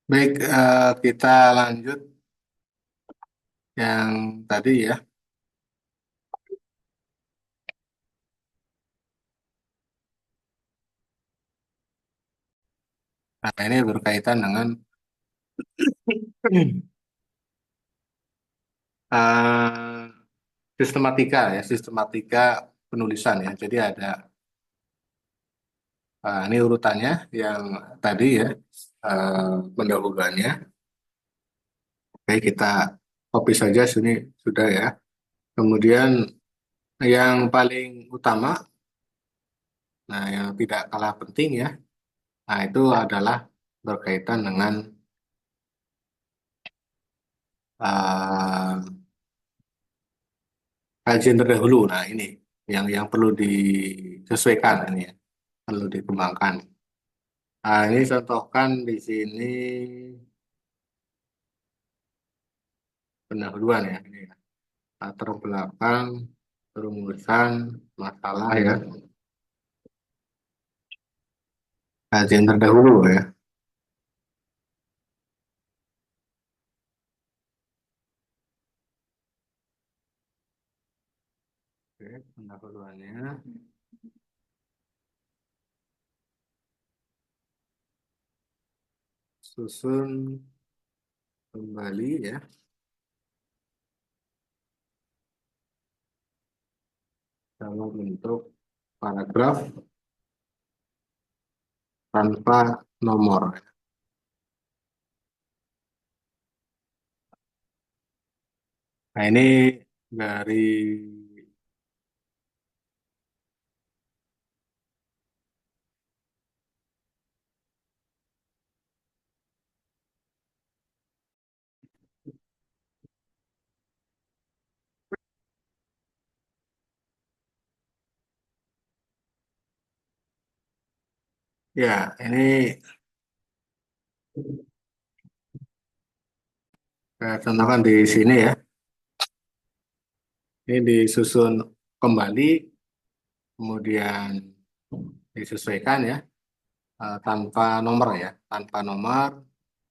Baik, kita lanjut yang tadi ya. Nah, ini berkaitan dengan eh, sistematika ya, sistematika penulisan ya. Jadi ada ini urutannya yang tadi ya, pendahuluannya. Oke, kita copy saja sini sudah ya. Kemudian yang paling utama, nah yang tidak kalah penting ya, nah itu adalah berkaitan dengan eh, kajian terdahulu. Nah, ini yang perlu disesuaikan ini ya, perlu dikembangkan. Nah, ini contohkan di sini pendahuluan ya, ini ya. Latar belakang, perumusan, masalah ya, kajian terdahulu ya. Oke, pendahuluannya susun kembali ya dalam bentuk paragraf tanpa nomor. Nah, ini dari ya, ini saya contohkan di sini ya. Ini disusun kembali, kemudian disesuaikan ya, tanpa nomor ya, tanpa nomor,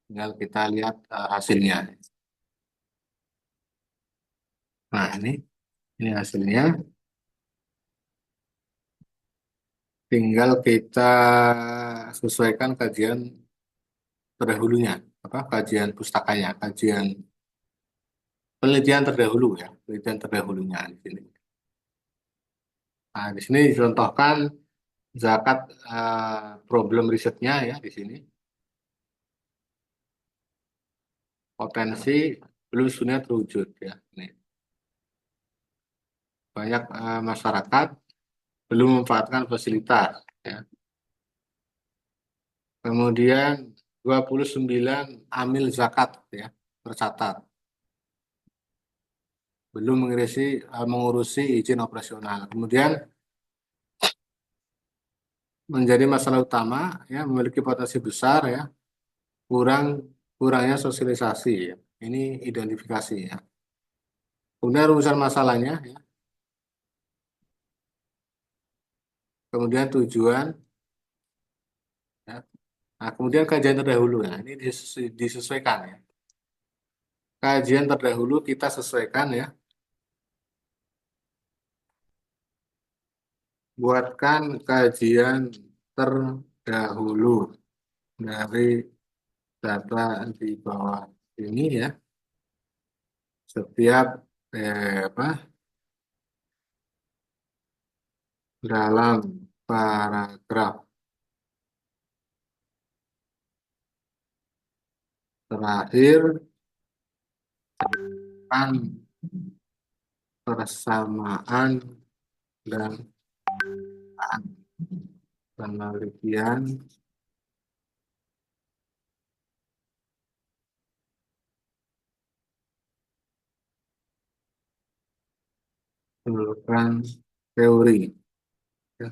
tinggal kita lihat hasilnya. Nah, ini hasilnya, tinggal kita sesuaikan kajian terdahulunya, apa kajian pustakanya, kajian penelitian terdahulu ya, penelitian terdahulunya di sini. Nah, di sini dicontohkan zakat problem risetnya ya di sini, potensi belum sebenarnya terwujud ya. Ini banyak masyarakat belum memanfaatkan fasilitas ya. Kemudian 29 amil zakat ya tercatat belum mengurusi izin operasional. Kemudian menjadi masalah utama ya memiliki potensi besar ya kurangnya sosialisasi ya. Ini identifikasi ya. Kemudian rumusan masalahnya ya. Kemudian tujuan ya. Nah, kemudian kajian terdahulu ya. Ini disesuaikan ya. Kajian terdahulu kita sesuaikan ya. Buatkan kajian terdahulu dari data di bawah ini ya. Setiap apa dalam paragraf terakhir kan persamaan dan penelitian menunjukkan teori ya,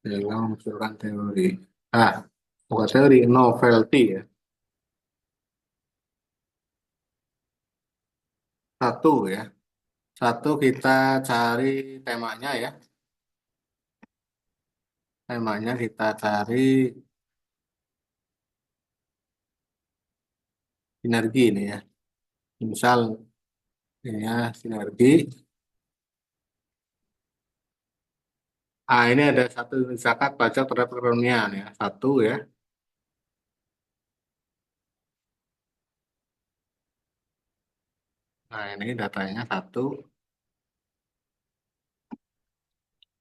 dalam menunjukkan teori. Ah, bukan teori, novelty ya. Satu ya. Satu kita cari temanya ya. Temanya kita cari sinergi ini ya. Misal ini ya sinergi. Ah, ini ada satu zakat pajak terhadap perekonomian ya. Satu ya. Nah, ini datanya satu.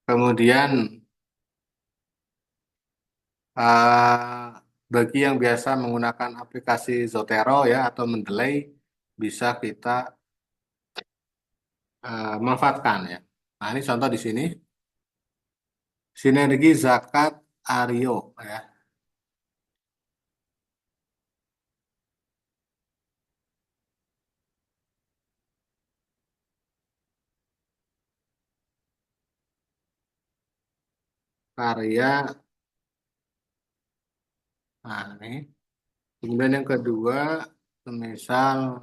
Kemudian bagi yang biasa menggunakan aplikasi Zotero ya atau Mendeley bisa kita manfaatkan ya. Nah, ini contoh di sini sinergi zakat Ario ya. Karya. Nah, ini. Kemudian yang kedua, misal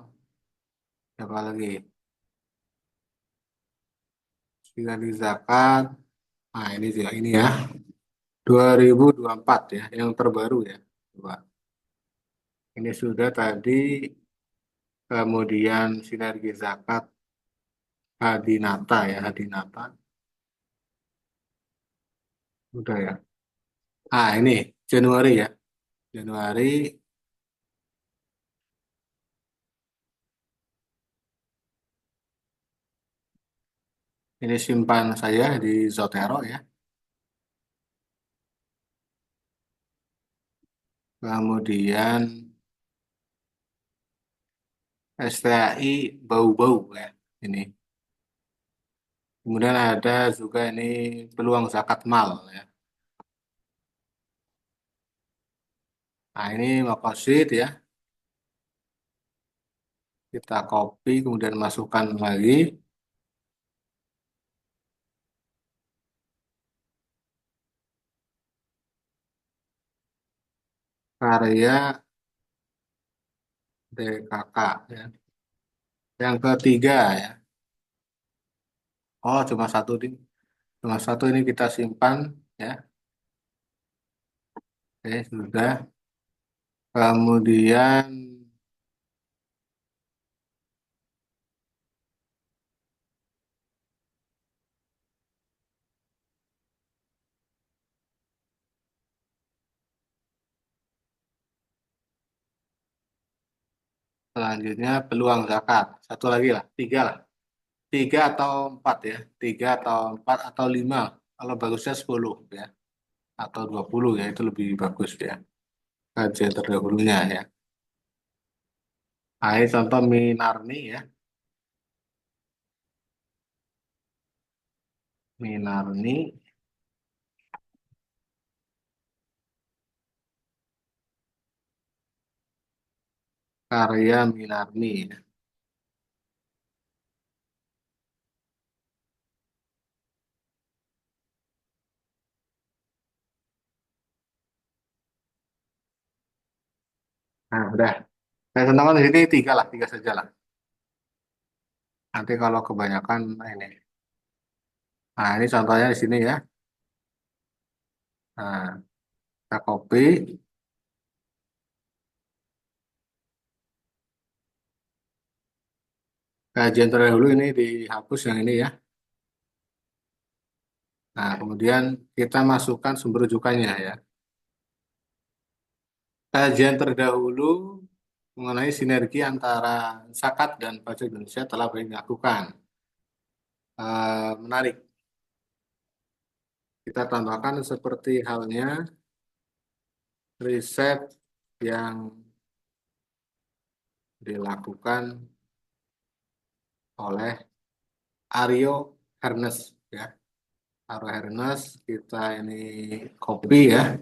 apa lagi? Sinergi zakat. Nah, ini juga ini ya. 2024 ya, yang terbaru ya. Coba. Ini sudah tadi, kemudian sinergi zakat Hadinata ya, Hadinata. Udah ya. Ah, ini Januari ya. Januari ini simpan saya di Zotero ya. Kemudian STAI bau-bau ya. Ini. Kemudian ada juga ini peluang zakat mal ya. Nah, ini makosid ya. Kita copy kemudian masukkan lagi karya DKK ya. Yang ketiga ya. Oh, cuma satu ini. Cuma satu ini kita simpan ya. Oke, sudah. Kemudian selanjutnya peluang zakat. Satu lagi lah, tiga lah. Tiga atau empat ya. Tiga atau empat atau lima. Kalau bagusnya 10 ya. Atau 20 ya. Itu lebih bagus ya. Kajian terdahulunya ya. Nah, ini contoh Minarni ya. Minarni, karya Minarni ya. Nah, udah. Saya contohkan di sini tiga lah, tiga saja lah. Nanti kalau kebanyakan, nah ini. Nah, ini contohnya di sini ya. Nah, kita copy. Kajian terdahulu ini dihapus yang ini ya. Nah, kemudian kita masukkan sumber rujukannya ya. Kajian terdahulu mengenai sinergi antara zakat dan pajak Indonesia telah banyak dilakukan. Menarik. Kita tambahkan seperti halnya riset yang dilakukan oleh Aryo Ernest ya. Aryo Ernest kita ini copy ya.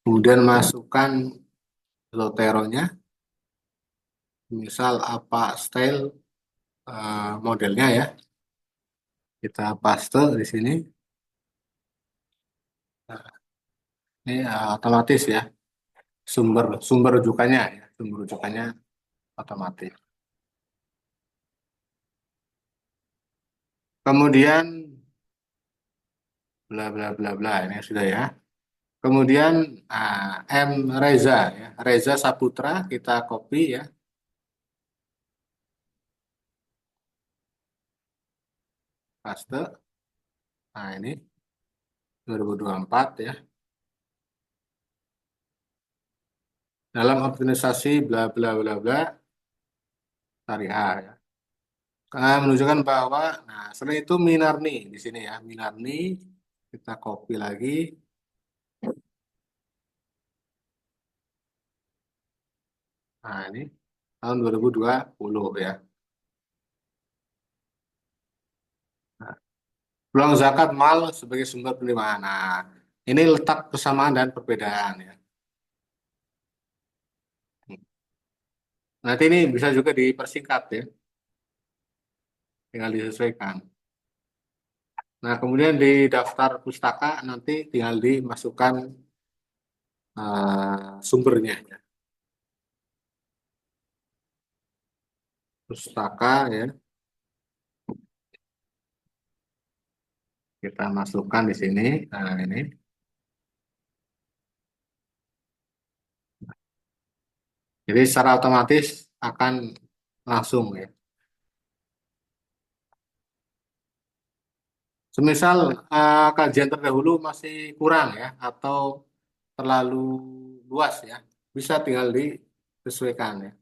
Kemudian masukkan Zotero-nya. Misal apa style modelnya ya. Kita paste di sini. Nah, ini otomatis ya. Sumber sumber rujukannya ya. Sumber rujukannya otomatis. Kemudian bla bla bla bla ini sudah ya. Kemudian M Reza ya. Reza Saputra kita copy ya. paste. Nah, ini 2024 ya. Dalam organisasi bla bla bla bla syariah ya. Menunjukkan bahwa, nah selain itu Minarni di sini ya, Minarni kita copy lagi. Nah ini tahun 2020 ya. Nah, peluang zakat mal sebagai sumber penerimaan. Nah, ini letak persamaan dan perbedaan ya. Nanti ini bisa juga dipersingkat ya, tinggal disesuaikan. Nah, kemudian di daftar pustaka nanti tinggal dimasukkan sumbernya ya. Pustaka ya, kita masukkan di sini. Nah, ini. Jadi secara otomatis akan langsung ya. Semisal kajian terdahulu masih kurang ya, atau terlalu luas ya, bisa tinggal disesuaikan ya.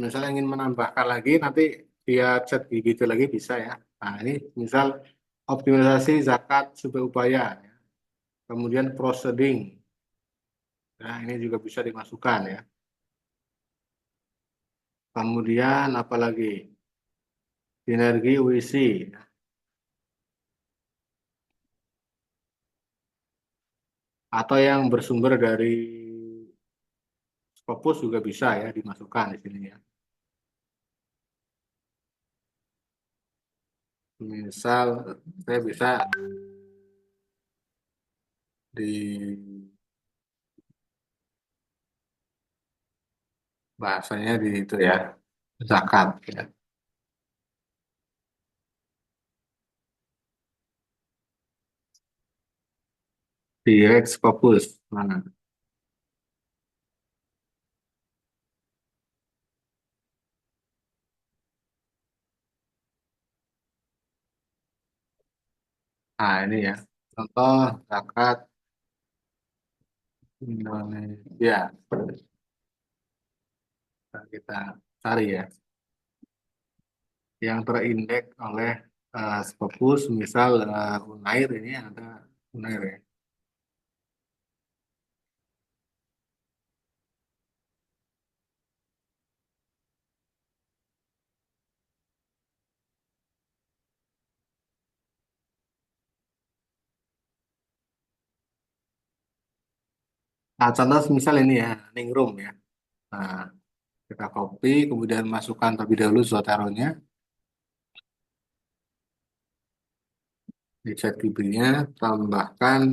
Misalnya ingin menambahkan lagi, nanti dia chat gitu lagi bisa ya. Nah ini misal optimalisasi zakat sumber upaya, ya. Kemudian proceeding, nah ini juga bisa dimasukkan ya. Kemudian apalagi sinergi UISI, ya. Atau yang bersumber dari Scopus juga bisa ya dimasukkan di sini ya. Misal saya bisa di bahasanya di itu ya, zakat ya. Direct Scopus. Mana? Nah, ini ya. Contoh zakat Indonesia. Nah, kita cari ya. Yang terindeks oleh Scopus, misal Unair ini ada Unair ya. Nah, contoh misal ini ya, Ningrum ya. Nah, kita copy, kemudian masukkan terlebih dahulu Zoteronya di ChatGPT-nya, tambahkan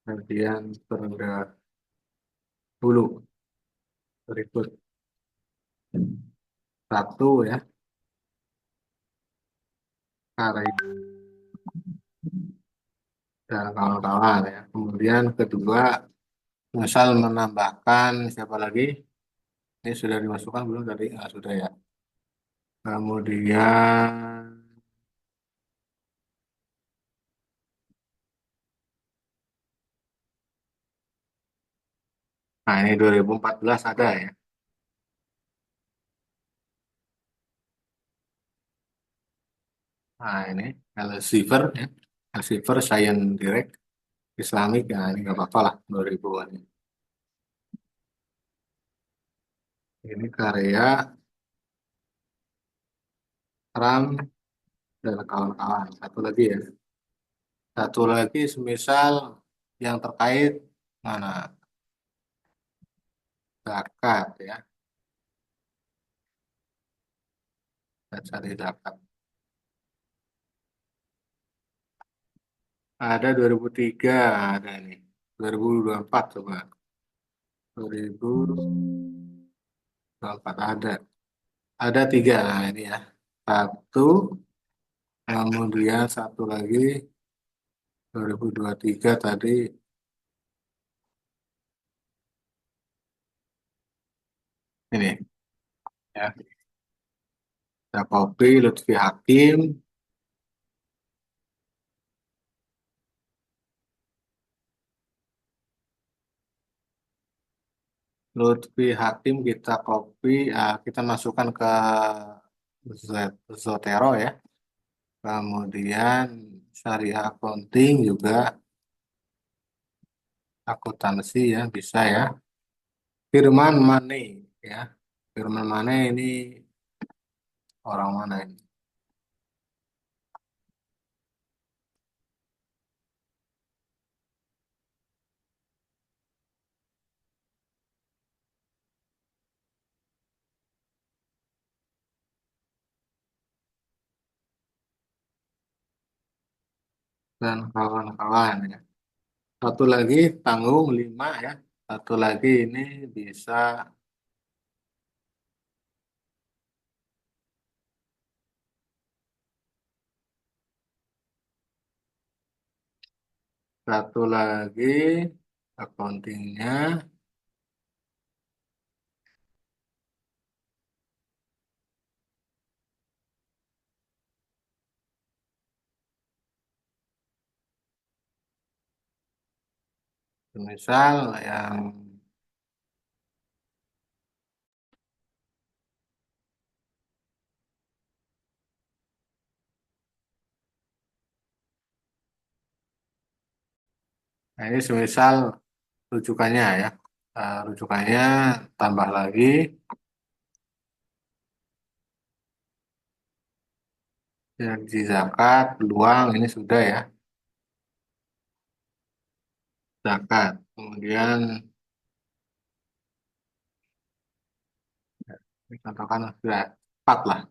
bagian terlebih dahulu berikut satu ya, karya dan kawan-kawan ya. Kemudian kedua, misal menambahkan siapa lagi? Ini sudah dimasukkan belum tadi? Ah, sudah ya. Kemudian, nah ini 2014 ada ya. Nah ini Elsevier ya. Elsevier Science Direct Islamic, ya ini nggak apa-apa lah 2000-an. Ini karya Ram dan kawan-kawan. Satu lagi ya. Satu lagi semisal yang terkait mana zakat ya. Kita cari zakat. Ada 2003, ada nih. 2024 coba. 2024 ada. Ada tiga, nah ini ya. Satu, kemudian satu lagi 2023 tadi ini ya. Kopi, Lutfi Hakim, Lutfi Hakim kita copy, kita masukkan ke Zotero ya. Kemudian Syariah Accounting juga akuntansi ya bisa ya. Firman Mane ya. Firman Mane ini orang mana ini? Dan kawan-kawan ya. Satu lagi tanggung 5 ya. Satu lagi ini bisa satu lagi accountingnya. Misal yang nah ini semisal rujukannya ya. Rujukannya tambah lagi yang di zakat, peluang ini sudah ya. Zakat. Kemudian contohkan sudah 4 lah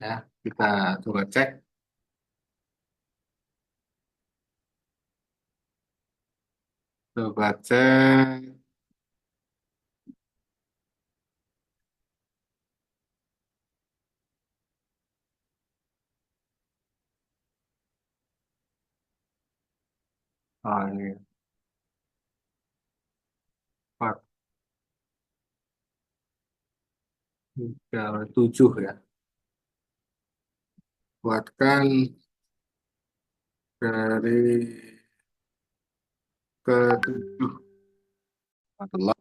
ya. Kita coba cek. Coba cek. Oh ini 4, 3, 7 ya. Buatkan dari ke 7. Adalah.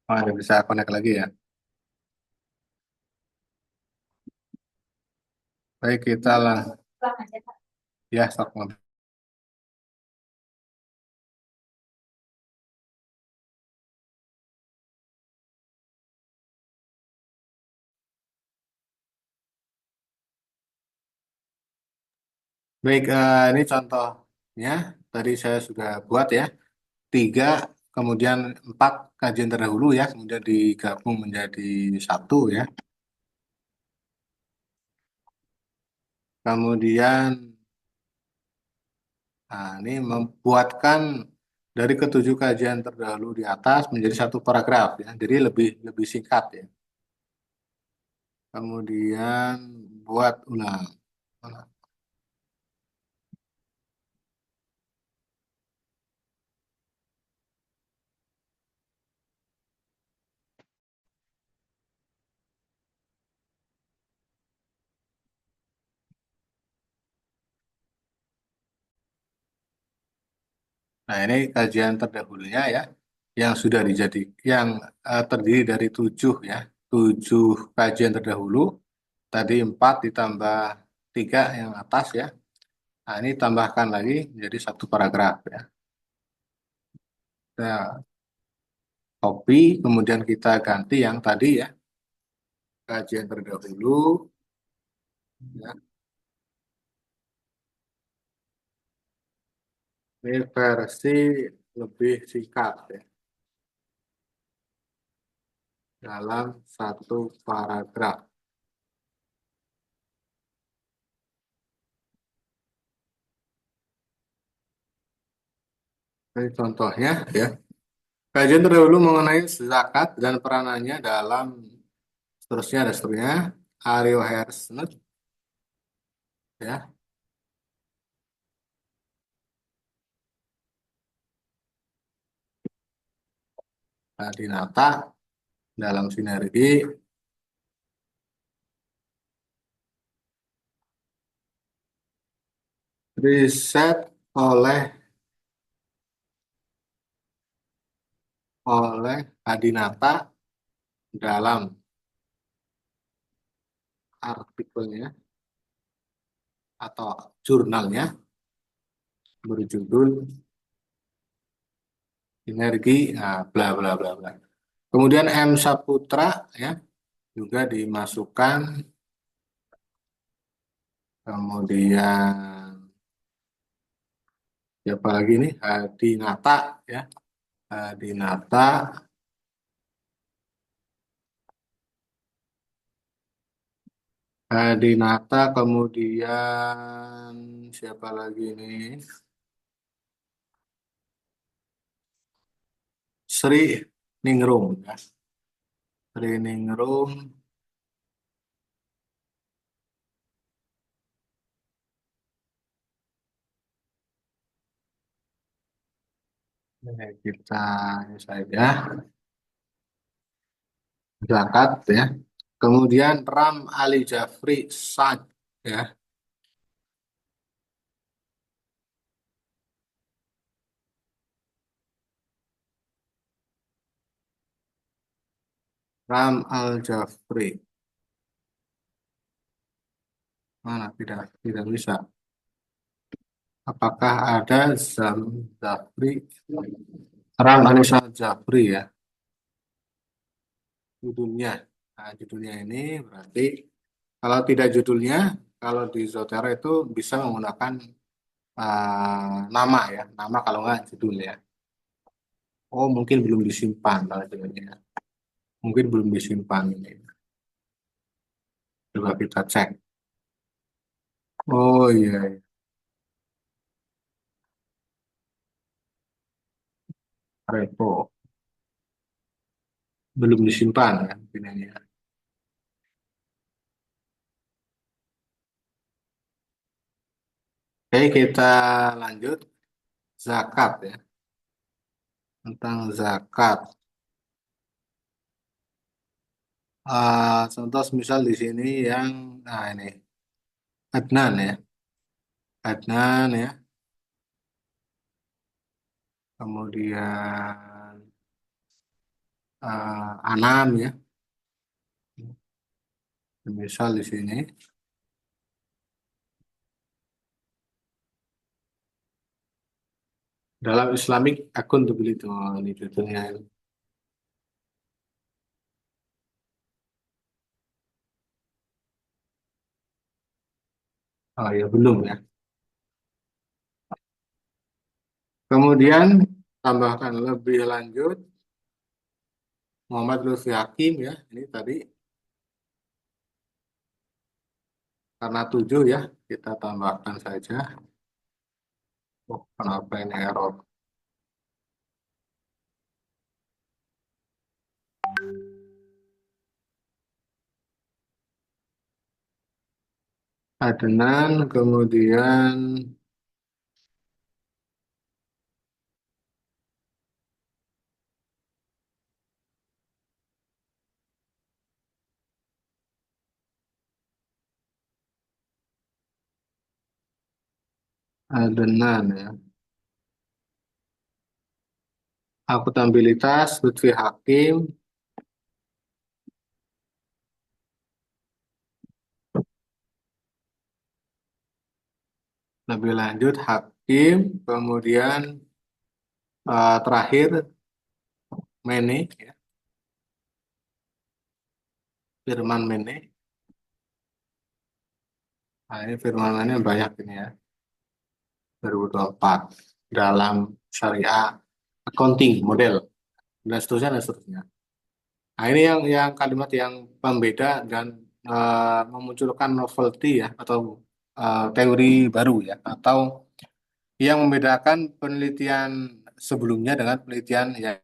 Oh, ada bisa connect lagi ya. Baik, kita lah. Ya, stop. Baik, ini contohnya. Tadi saya sudah buat ya. 3, kemudian 4 kajian terdahulu ya. Kemudian digabung menjadi satu ya. Kemudian, ini membuatkan dari ketujuh kajian terdahulu di atas menjadi satu paragraf ya. Jadi lebih lebih singkat ya. Kemudian buat ulang. Nah, ini kajian terdahulunya ya, yang sudah yang terdiri dari 7 ya, 7 kajian terdahulu. Tadi 4 ditambah 3 yang atas ya. Nah, ini tambahkan lagi menjadi satu paragraf ya. Kita copy, kemudian kita ganti yang tadi ya, kajian terdahulu ya. Ini versi lebih singkat ya, dalam satu paragraf. Ini contohnya ya. Kajian terdahulu mengenai zakat dan peranannya dalam seterusnya ada seterusnya. Ario Hersnet ya. Dinata dalam sinergi riset oleh Adinata dalam artikelnya atau jurnalnya berjudul sinergi bla bla bla bla. Kemudian M Saputra ya juga dimasukkan. Kemudian siapa lagi nih? Dinata ya. Dinata, Dinata kemudian siapa lagi nih? Sri Ningrum ya. Sri Ningrum. Kita ini saja zakat ya. Kemudian Ram Ali Jafri Sad ya. Ram Al Jafri mana tidak bisa. Apakah ada Jafri Ram Anissa Jafri ya judulnya. Nah, judulnya ini berarti kalau tidak judulnya, kalau di Zotero itu bisa menggunakan nama ya, nama kalau nggak judul ya. Oh, mungkin belum disimpan kalau judulnya. Mungkin belum disimpan ini. Coba kita cek. Oh iya, iya. Repo belum disimpan ya, mungkin ini ya. Oke, kita lanjut zakat ya. Tentang zakat. Contoh misal di sini yang, nah ini Adnan ya, Adnan ya. Kemudian Anam ya. Misal di sini dalam Islamic accountability. Oh, ini judulnya. Oh ya belum ya. Kemudian tambahkan lebih lanjut Muhammad Lutfi Hakim ya. Ini tadi karena 7 ya kita tambahkan saja. Oh, kenapa ini error? Adnan kemudian Adnan ya. Akuntabilitas Lutfi Hakim lebih lanjut Hakim kemudian terakhir Mene ya. Firman Mene. Nah, ini Firman Mene banyak ini ya. 2024 dalam syariah accounting model dan seterusnya dan seterusnya. Nah, ini yang kalimat yang pembeda dan memunculkan novelty ya atau teori baru ya atau yang membedakan penelitian sebelumnya dengan penelitian yang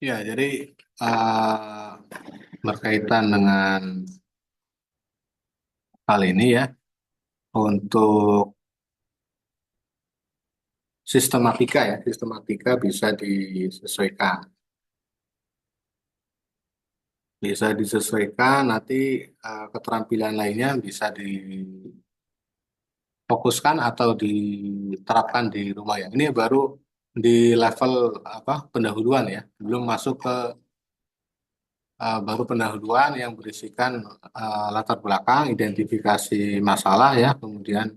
ya jadi uh, berkaitan dengan hal ini ya. Untuk sistematika ya, sistematika bisa disesuaikan. Bisa disesuaikan, nanti keterampilan lainnya bisa difokuskan atau diterapkan di rumah ya. Ini baru di level apa pendahuluan ya, belum masuk ke baru pendahuluan yang berisikan latar belakang, identifikasi masalah ya, kemudian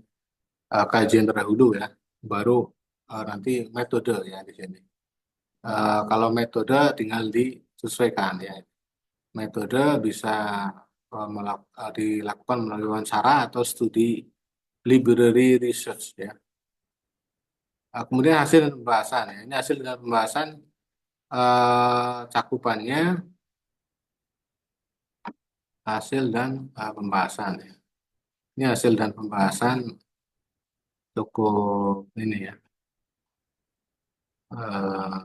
kajian terdahulu ya, baru nanti metode ya di sini. Kalau metode tinggal disesuaikan ya. Metode bisa dilakukan melalui wawancara atau studi library research ya. Kemudian hasil dan pembahasan ya. Ini hasil dan pembahasan cakupannya hasil dan pembahasan ya. Ini hasil dan pembahasan cukup ini ya. eh,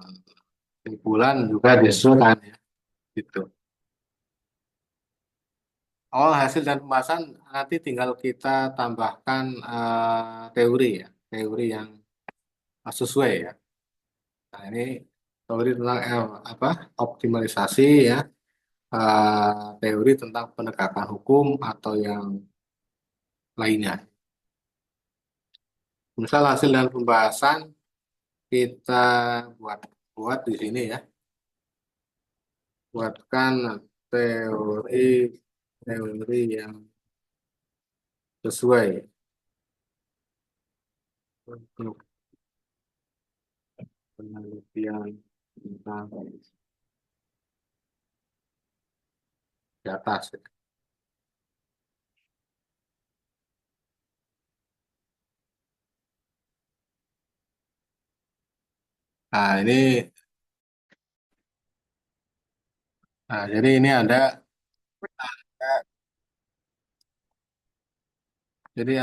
Kumpulan juga disusun ya gitu. Oh, hasil dan pembahasan nanti tinggal kita tambahkan teori ya, teori yang sesuai ya. Nah, ini teori tentang apa? Optimalisasi ya, teori tentang penegakan hukum atau yang lainnya. Misal hasil dan pembahasan kita buat buat di sini ya, buatkan teori teori yang sesuai untuk penelitian tentang di atas. Jadi ini jadi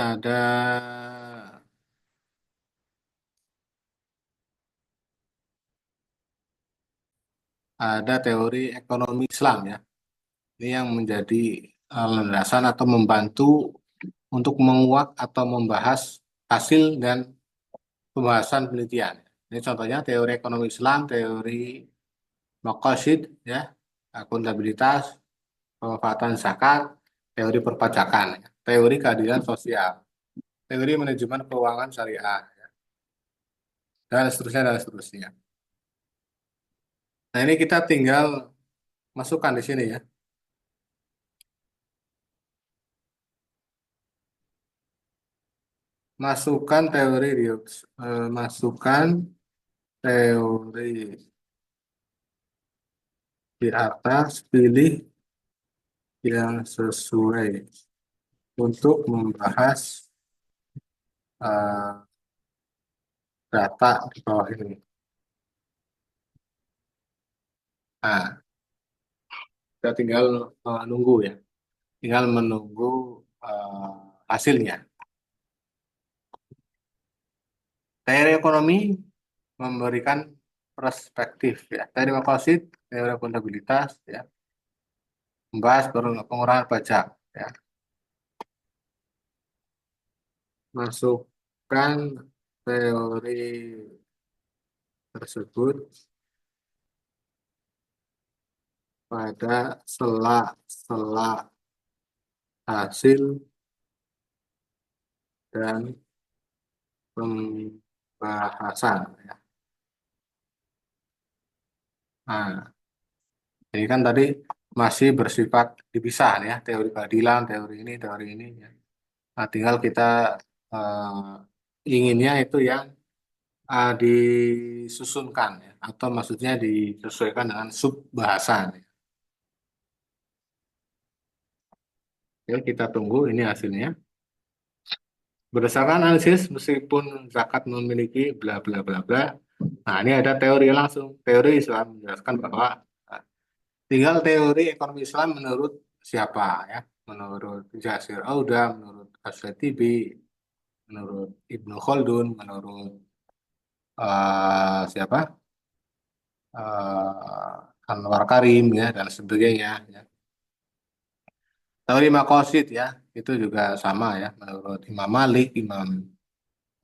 ada teori ekonomi Islam ya. Ini yang menjadi landasan atau membantu untuk menguak atau membahas hasil dan pembahasan penelitian. Ini contohnya teori ekonomi Islam, teori maqasid ya, akuntabilitas, pemanfaatan zakat, teori perpajakan, ya, teori keadilan sosial, teori manajemen keuangan syariah, ya, dan seterusnya dan seterusnya. Nah, ini kita tinggal masukkan di sini ya. Masukkan teori masukkan teori di atas, pilih yang sesuai untuk membahas eh, data di bawah ini. Nah, kita tinggal nunggu ya, tinggal menunggu eh, hasilnya. Teori ekonomi memberikan perspektif ya. Teori makosid, teori akuntabilitas ya, membahas pengurangan pajak ya. Masukkan teori tersebut pada sela-sela hasil dan pembahasan ya. Nah, ini kan tadi masih bersifat dipisah ya, teori keadilan, teori ini ya. Nah, tinggal kita inginnya itu yang disusunkan ya, atau maksudnya disesuaikan dengan sub bahasan. Ya. Oke, kita tunggu ini hasilnya. Berdasarkan analisis, meskipun zakat memiliki bla bla bla bla. Nah, ini ada teori langsung. Teori Islam menjelaskan bahwa nah, tinggal teori ekonomi Islam menurut siapa ya? Menurut Jasir Auda, menurut Tibi, menurut Ibnu Khaldun, menurut siapa? Anwar Karim ya dan sebagainya. Ya. Teori makosid ya, itu juga sama ya, menurut Imam Malik, Imam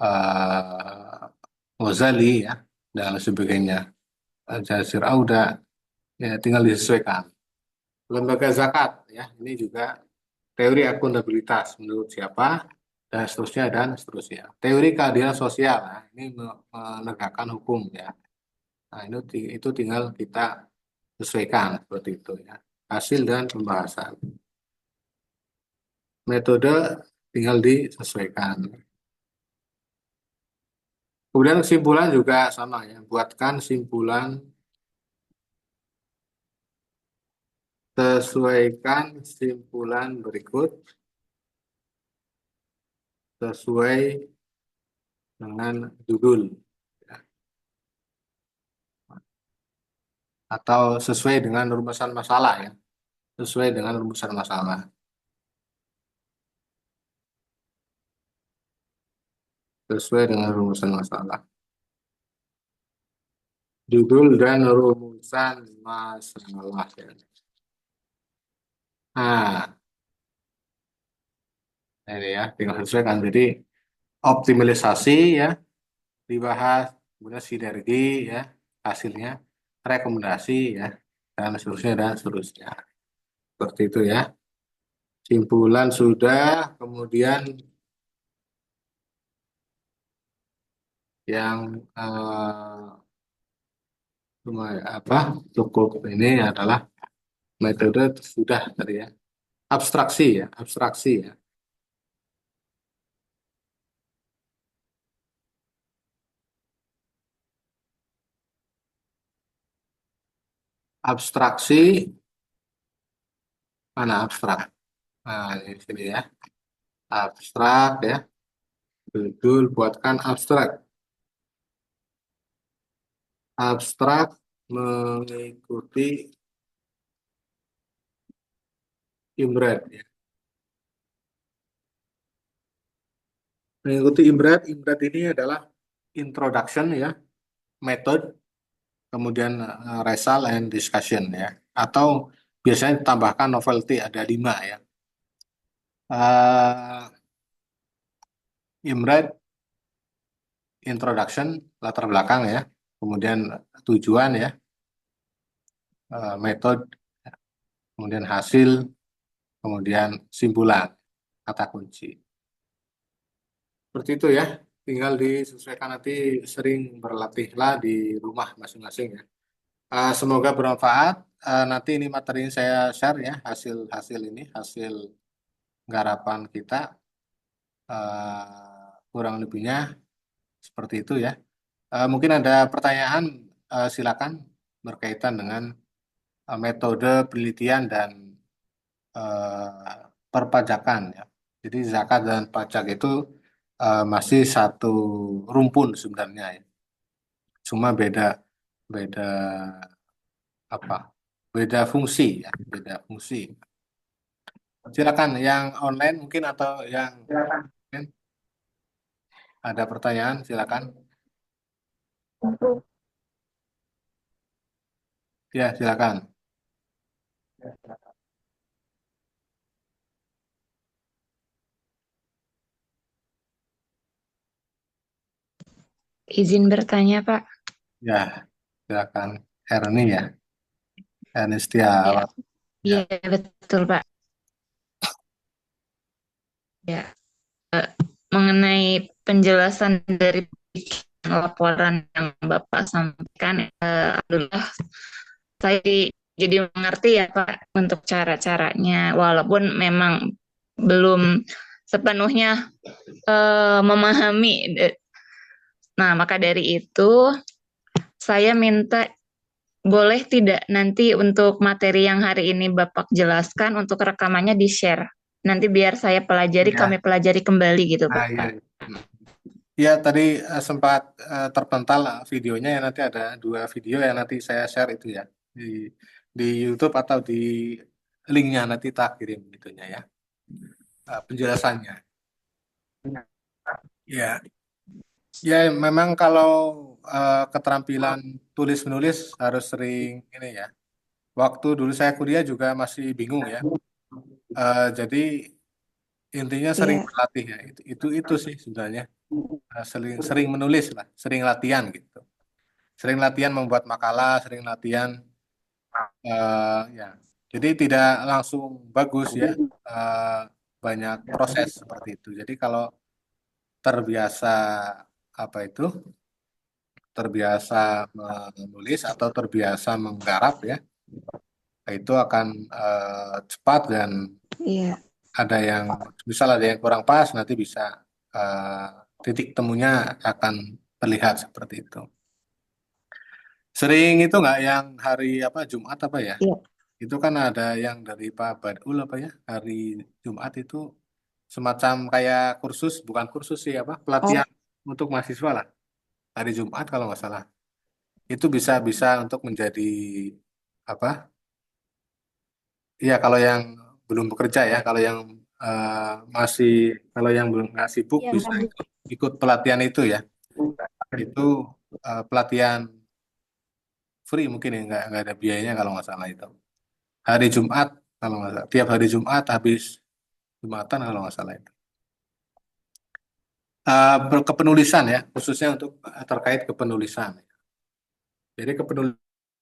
eh Ghazali ya, dan lain sebagainya. Jazir Auda, ya tinggal disesuaikan. Lembaga zakat ya, ini juga teori akuntabilitas menurut siapa, dan seterusnya dan seterusnya. Teori keadilan sosial, nah, ini menegakkan hukum ya. Nah, itu tinggal kita sesuaikan seperti itu ya. Hasil dan pembahasan. Metode tinggal disesuaikan. Kemudian kesimpulan juga sama ya. Buatkan simpulan, sesuaikan simpulan berikut sesuai dengan judul ya. Atau sesuai dengan rumusan masalah ya. Sesuai dengan rumusan masalah. Sesuai dengan rumusan masalah. Judul dan rumusan masalah ya. Nah, ini ya, tinggal sesuaikan. Jadi optimalisasi ya dibahas, kemudian sinergi ya hasilnya, rekomendasi ya, dan seterusnya. Seperti itu ya. Simpulan sudah, kemudian yang apa cukup ini adalah metode sudah tadi ya. Abstraksi ya, abstraksi ya. Abstraksi mana abstrak? Nah, ini sini ya. Abstrak ya. Judul buatkan abstrak. Abstrak mengikuti Imret ya. Mengikuti Imret, Imret ini adalah introduction ya, method, kemudian result and discussion ya. Atau biasanya ditambahkan novelty ada 5 ya. Imret, introduction, latar belakang ya. Kemudian tujuan ya, metode, kemudian hasil, kemudian simpulan, kata kunci. Seperti itu ya. Tinggal disesuaikan nanti sering berlatihlah di rumah masing-masing ya. Semoga bermanfaat. Nanti ini materi yang saya share ya hasil-hasil ini hasil garapan kita kurang lebihnya seperti itu ya. Mungkin ada pertanyaan silakan berkaitan dengan metode penelitian dan perpajakan ya. Jadi zakat dan pajak itu masih satu rumpun sebenarnya ya. Cuma beda beda apa? Beda fungsi ya, beda fungsi. Silakan yang online mungkin atau yang mungkin ada pertanyaan silakan. Ya, silakan. Izin bertanya, Pak. Ya, silakan. Erni ya, Erni Ya, Setiawan. iya Ya, betul, Pak. Ya, mengenai penjelasan dari laporan yang Bapak sampaikan, alhamdulillah saya jadi mengerti ya, Pak, untuk cara-caranya, walaupun memang belum sepenuhnya memahami. Nah, maka dari itu saya minta boleh tidak nanti untuk materi yang hari ini Bapak jelaskan untuk rekamannya di-share. Nanti biar saya pelajari, kami ya. pelajari kembali gitu, Nah, iya. Pak. Ya, tadi sempat terpental videonya ya nanti ada 2 video yang nanti saya share itu ya di YouTube atau di linknya nanti tak kirim itunya ya penjelasannya. Ya, ya memang kalau keterampilan tulis menulis harus sering ini ya. Waktu dulu saya kuliah juga masih bingung ya. Jadi intinya sering Iya. berlatih ya. Itu sih sebenarnya. Sering sering menulis lah, sering latihan gitu. Sering latihan membuat makalah, sering latihan ya. Jadi tidak langsung bagus ya. Eh, Banyak proses seperti itu. Jadi kalau terbiasa apa itu? Terbiasa menulis atau terbiasa menggarap ya, itu akan cepat dan Iya. ada yang misal ada yang kurang pas nanti bisa eh, titik temunya akan terlihat seperti itu. Sering itu nggak yang hari apa Jumat apa ya? Iya. Itu kan ada yang dari Pak Badul apa ya? Hari Jumat itu semacam kayak kursus, bukan kursus sih apa? Oh, Pelatihan untuk mahasiswa lah. Hari Jumat kalau nggak salah. Itu bisa bisa untuk menjadi apa? Iya kalau yang belum bekerja ya, kalau yang eh, masih kalau yang belum nggak sibuk iya bisa benar. ikut pelatihan itu ya. Itu pelatihan free mungkin ya, nggak ada biayanya kalau nggak salah itu. Hari Jumat kalau nggak salah, tiap hari Jumat habis Jumatan kalau nggak salah itu. Kepenulisan ya, khususnya untuk terkait kepenulisan. Jadi kepenulisan